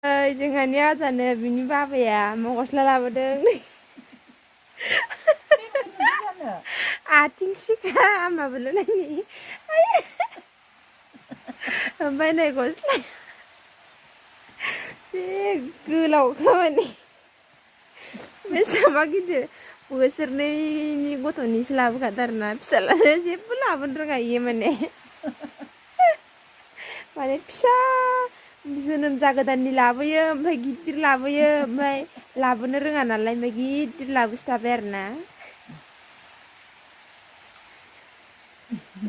जोंहानिया जानो बिनि बाबाया मा गस्ला लाबोदों आथिं सिखा माबाल' नायनि ओमफ्राय नै गस्ला जे गोलाव खामानि बेसेबां गिदिर बोसोरनैनि गथ'निसो लाबोखादों आरोना फिसालानो जेबो लाबोनो रोङा इयो माने फिसा जोनोम जागोदाननि लाबोयो ओमफ्राय गिदिर लाबोयो ओमफ्राय लाबोनो रोङा नालाय ओमफ्राय गिदिर लाबोसो थाबाय आरोना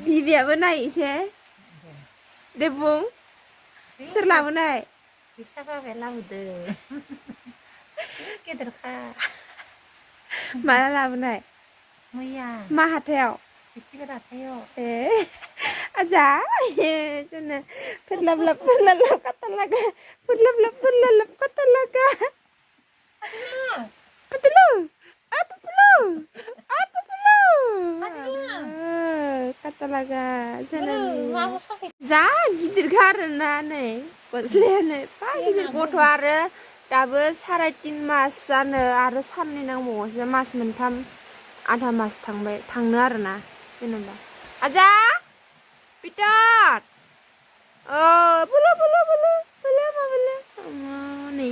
बिबियाबो नाय एसे दे बुं सोर लाबोनाय बिसा बाबाया लाबोदों गेदेरखा माला लाबोनाय मैया मा हाथायाव बिस्थिबार हाथायाव ए आजा जोंना फोरलाब कता लगा फोरलाब कता लगा पतलू कता लगा जोंना जा गिदिरखा आरोना नै गस्लायानो बा गिदिर गथ' आरो दाबो 3.5 मास जानो आरो साननै नांबावगौसो मास मोनथाम आधा मास थांनो आरोना जेनेबा आजा पिटार बोलो नै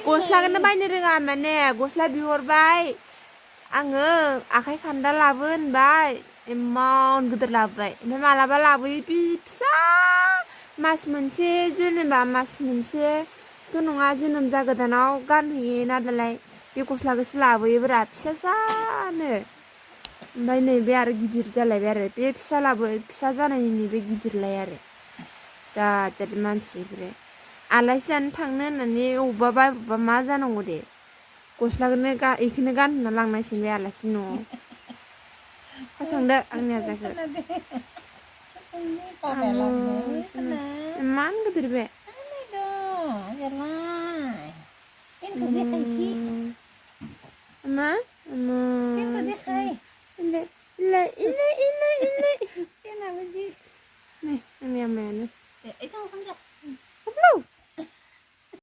गस्लाखौनो बायनो रोङा माने गस्ला बिहरबाय आङो आखाइ खान्दा लाबो होनबाय इमान गिदिर लाबोबाय ओमफ्राय मालाबा लाबोयो बि फिसा मास मोनसे जेनेबा मास मोनसेथ' नङा जोनोम जागोदानाव गानहैयो ना दालाय बे गस्लाखौसो लाबोयोब्रा फिसासानो ओमफ्राय नैबे आरो गिदिर जालायबाय आरो बे फिसा जानायनि बे गिदिरलाय आरो जाद मानसिफोर आलासि जानो थांनो होननानै अबेबा मा जानांगौ दे गस्लाखौनो बेखौनो गानहोना लांनांसिगोन बे आलासि न'आव फसंदो आंनि आजाखौ इमान गिदिर बे मा नै आंनि आमायानो